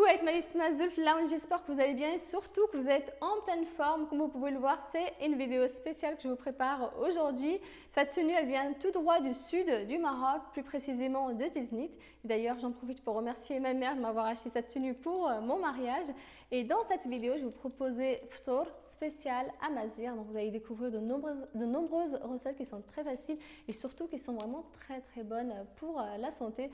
avec Malisma Zulf Lounge, j'espère que vous allez bien et surtout que vous êtes en pleine forme. Comme vous pouvez le voir, c'est une vidéo spéciale que je vous prépare aujourd'hui. Cette tenue, elle vient tout droit du sud du Maroc, plus précisément de Tiznit. D'ailleurs, j'en profite pour remercier ma mère de m'avoir acheté cette tenue pour mon mariage. Et dans cette vidéo, je vais vous proposer Ftour spécial Amazigh. Donc vous allez découvrir de nombreuses recettes qui sont très faciles et surtout qui sont vraiment très bonnes pour la santé,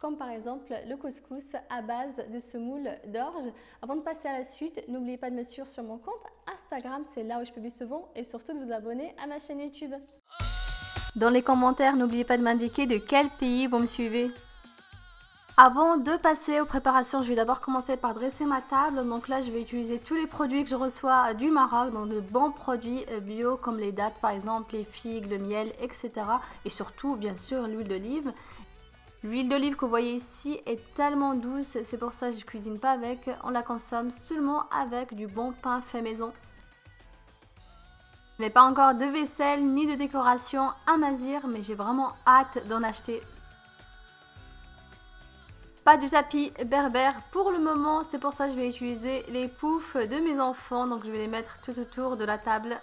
comme par exemple le couscous à base de semoule d'orge. Avant de passer à la suite, n'oubliez pas de me suivre sur mon compte Instagram, c'est là où je publie souvent, et surtout de vous abonner à ma chaîne YouTube. Dans les commentaires, n'oubliez pas de m'indiquer de quel pays vous me suivez. Avant de passer aux préparations, je vais d'abord commencer par dresser ma table. Donc là, je vais utiliser tous les produits que je reçois du Maroc, donc de bons produits bio comme les dattes par exemple, les figues, le miel, etc. Et surtout, bien sûr, l'huile d'olive. L'huile d'olive que vous voyez ici est tellement douce, c'est pour ça que je ne cuisine pas avec. On la consomme seulement avec du bon pain fait maison. Je n'ai pas encore de vaisselle ni de décoration Amazigh, mais j'ai vraiment hâte d'en acheter. Pas du tapis berbère pour le moment, c'est pour ça que je vais utiliser les poufs de mes enfants, donc je vais les mettre tout autour de la table.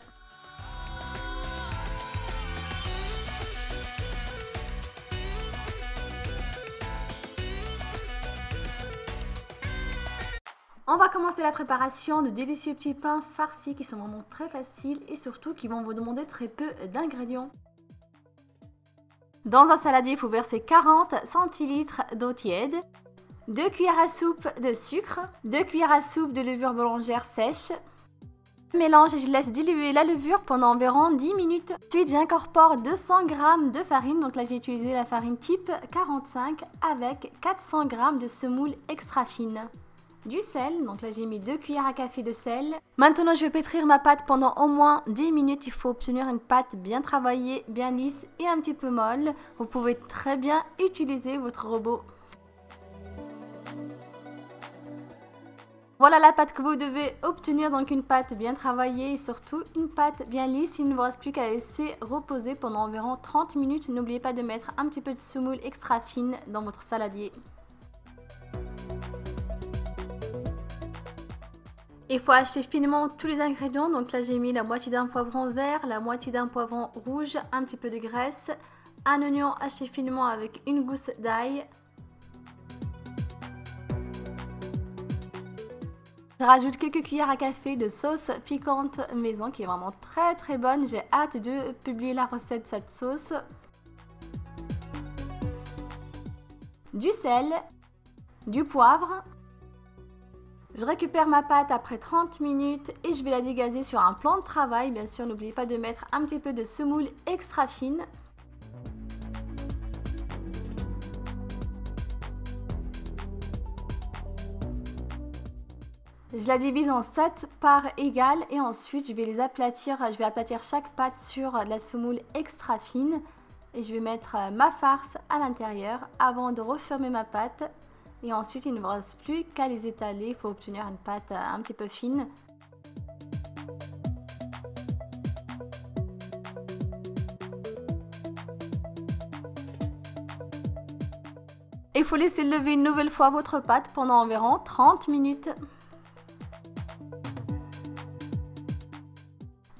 On va commencer la préparation de délicieux petits pains farcis qui sont vraiment très faciles et surtout qui vont vous demander très peu d'ingrédients. Dans un saladier, il faut verser 40 centilitres d'eau tiède, 2 cuillères à soupe de sucre, 2 cuillères à soupe de levure boulangère sèche. Je mélange et je laisse diluer la levure pendant environ 10 minutes. Ensuite, j'incorpore 200 g de farine. Donc là, j'ai utilisé la farine type 45 avec 400 g de semoule extra fine. Du sel, donc là j'ai mis 2 cuillères à café de sel. Maintenant je vais pétrir ma pâte pendant au moins 10 minutes. Il faut obtenir une pâte bien travaillée, bien lisse et un petit peu molle. Vous pouvez très bien utiliser votre robot. Voilà la pâte que vous devez obtenir, donc une pâte bien travaillée et surtout une pâte bien lisse. Il ne vous reste plus qu'à la laisser reposer pendant environ 30 minutes. N'oubliez pas de mettre un petit peu de semoule extra fine dans votre saladier. Il faut hacher finement tous les ingrédients, donc là j'ai mis la moitié d'un poivron vert, la moitié d'un poivron rouge, un petit peu de graisse, un oignon haché finement avec une gousse d'ail. Je rajoute quelques cuillères à café de sauce piquante maison qui est vraiment très bonne. J'ai hâte de publier la recette de cette sauce. Du sel, du poivre. Je récupère ma pâte après 30 minutes et je vais la dégazer sur un plan de travail. Bien sûr, n'oubliez pas de mettre un petit peu de semoule extra fine. Je la divise en 7 parts égales et ensuite je vais les aplatir. Je vais aplatir chaque pâte sur de la semoule extra fine et je vais mettre ma farce à l'intérieur avant de refermer ma pâte. Et ensuite, il ne vous reste plus qu'à les étaler. Il faut obtenir une pâte un petit peu fine. Il faut laisser lever une nouvelle fois votre pâte pendant environ 30 minutes.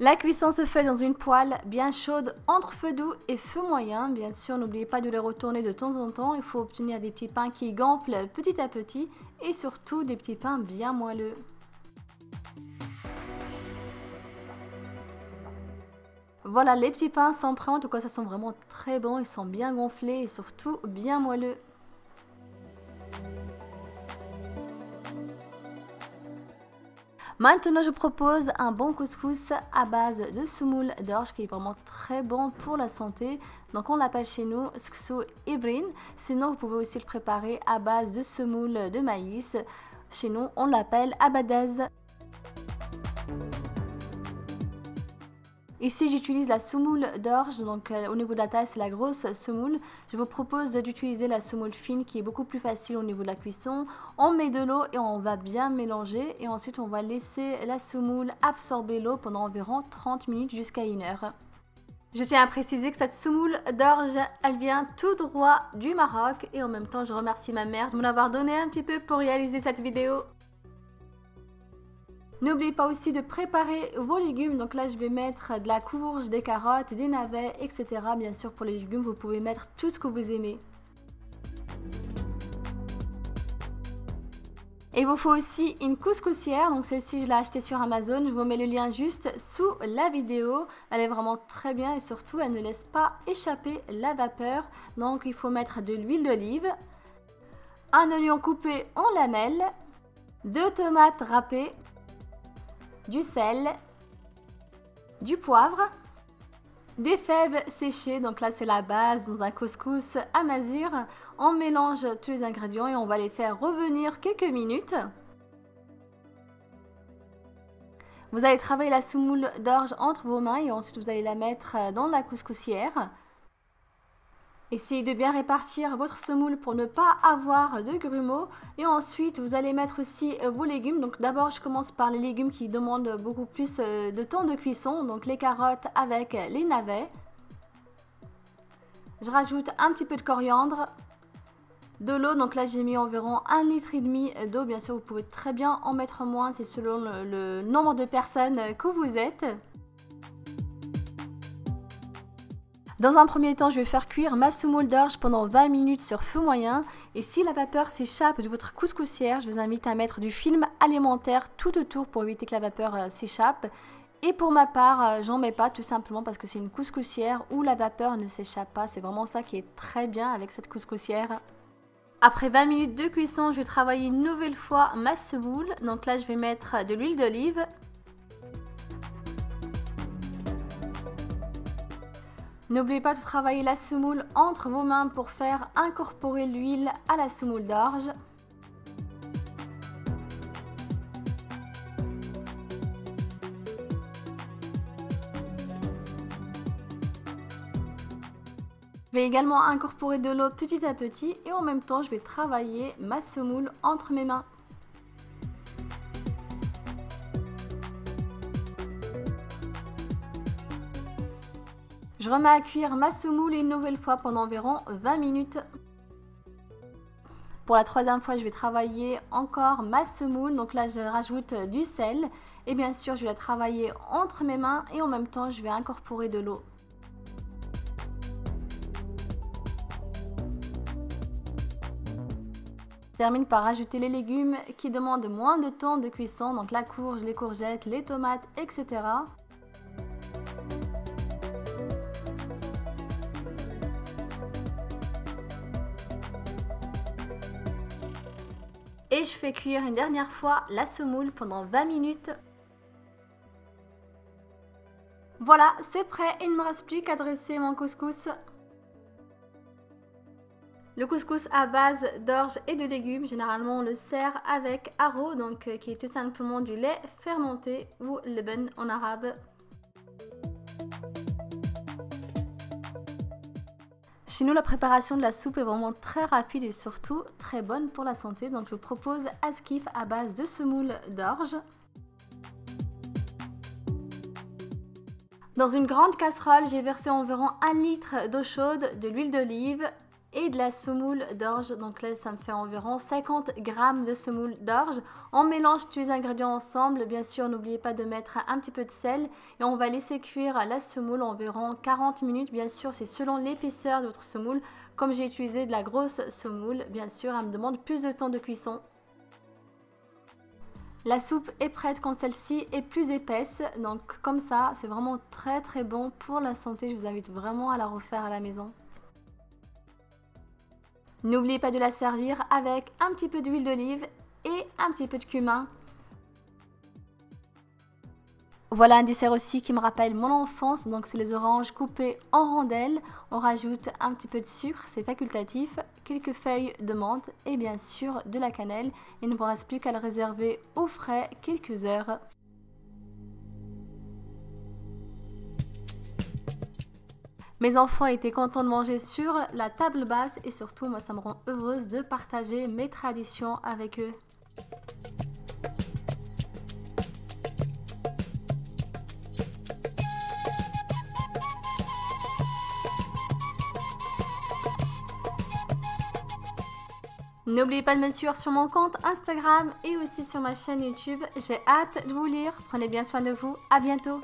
La cuisson se fait dans une poêle bien chaude entre feu doux et feu moyen. Bien sûr, n'oubliez pas de les retourner de temps en temps. Il faut obtenir des petits pains qui gonflent petit à petit et surtout des petits pains bien moelleux. Voilà, les petits pains sont prêts. En tout cas, ça sent vraiment très bon. Ils sont bien gonflés et surtout bien moelleux. Maintenant, je propose un bon couscous à base de semoule d'orge qui est vraiment très bon pour la santé. Donc, on l'appelle chez nous sksu ibrin. Sinon, vous pouvez aussi le préparer à base de semoule de maïs. Chez nous, on l'appelle abadaz. Ici, j'utilise la semoule d'orge, donc au niveau de la taille, c'est la grosse semoule. Je vous propose d'utiliser la semoule fine qui est beaucoup plus facile au niveau de la cuisson. On met de l'eau et on va bien mélanger et ensuite on va laisser la semoule absorber l'eau pendant environ 30 minutes jusqu'à 1 heure. Je tiens à préciser que cette semoule d'orge, elle vient tout droit du Maroc et en même temps je remercie ma mère de me l'avoir donné un petit peu pour réaliser cette vidéo. N'oubliez pas aussi de préparer vos légumes, donc là je vais mettre de la courge, des carottes, des navets, etc. Bien sûr pour les légumes vous pouvez mettre tout ce que vous aimez. Et il vous faut aussi une couscoussière, donc celle-ci je l'ai achetée sur Amazon, je vous mets le lien juste sous la vidéo. Elle est vraiment très bien et surtout elle ne laisse pas échapper la vapeur. Donc il faut mettre de l'huile d'olive, un oignon coupé en lamelles, 2 tomates râpées, du sel, du poivre, des fèves séchées, donc là c'est la base dans un couscous à masure. On mélange tous les ingrédients et on va les faire revenir quelques minutes. Vous allez travailler la semoule d'orge entre vos mains et ensuite vous allez la mettre dans la couscoussière. Essayez de bien répartir votre semoule pour ne pas avoir de grumeaux. Et ensuite, vous allez mettre aussi vos légumes. Donc d'abord, je commence par les légumes qui demandent beaucoup plus de temps de cuisson. Donc les carottes avec les navets. Je rajoute un petit peu de coriandre. De l'eau, donc là j'ai mis environ 1,5 litre d'eau. Bien sûr, vous pouvez très bien en mettre moins, c'est selon le nombre de personnes que vous êtes. Dans un premier temps, je vais faire cuire ma semoule d'orge pendant 20 minutes sur feu moyen. Et si la vapeur s'échappe de votre couscoussière, je vous invite à mettre du film alimentaire tout autour pour éviter que la vapeur s'échappe. Et pour ma part, j'en mets pas tout simplement parce que c'est une couscoussière où la vapeur ne s'échappe pas. C'est vraiment ça qui est très bien avec cette couscoussière. Après 20 minutes de cuisson, je vais travailler une nouvelle fois ma semoule. Donc là, je vais mettre de l'huile d'olive. N'oubliez pas de travailler la semoule entre vos mains pour faire incorporer l'huile à la semoule d'orge. Je vais également incorporer de l'eau petit à petit et en même temps je vais travailler ma semoule entre mes mains. Je remets à cuire ma semoule une nouvelle fois pendant environ 20 minutes. Pour la troisième fois, je vais travailler encore ma semoule. Donc là, je rajoute du sel et bien sûr, je vais la travailler entre mes mains et en même temps, je vais incorporer de l'eau. Je termine par rajouter les légumes qui demandent moins de temps de cuisson, donc la courge, les courgettes, les tomates, etc. Et je fais cuire une dernière fois la semoule pendant 20 minutes. Voilà, c'est prêt, il ne me reste plus qu'à dresser mon couscous. Le couscous à base d'orge et de légumes, généralement on le sert avec haro, donc qui est tout simplement du lait fermenté ou leben en arabe. Chez nous, la préparation de la soupe est vraiment très rapide et surtout très bonne pour la santé. Donc je vous propose askif à base de semoule d'orge. Dans une grande casserole, j'ai versé environ 1 litre d'eau chaude, de l'huile d'olive et de la semoule d'orge. Donc là, ça me fait environ 50 g de semoule d'orge. On mélange tous les ingrédients ensemble. Bien sûr, n'oubliez pas de mettre un petit peu de sel. Et on va laisser cuire la semoule environ 40 minutes. Bien sûr, c'est selon l'épaisseur de votre semoule. Comme j'ai utilisé de la grosse semoule, bien sûr, elle me demande plus de temps de cuisson. La soupe est prête quand celle-ci est plus épaisse. Donc comme ça, c'est vraiment très très bon pour la santé. Je vous invite vraiment à la refaire à la maison. N'oubliez pas de la servir avec un petit peu d'huile d'olive et un petit peu de cumin. Voilà un dessert aussi qui me rappelle mon enfance, donc c'est les oranges coupées en rondelles. On rajoute un petit peu de sucre, c'est facultatif, quelques feuilles de menthe et bien sûr de la cannelle. Il ne vous reste plus qu'à le réserver au frais quelques heures. Mes enfants étaient contents de manger sur la table basse et surtout, moi, ça me rend heureuse de partager mes traditions avec eux. N'oubliez pas de me suivre sur mon compte Instagram et aussi sur ma chaîne YouTube. J'ai hâte de vous lire. Prenez bien soin de vous. À bientôt.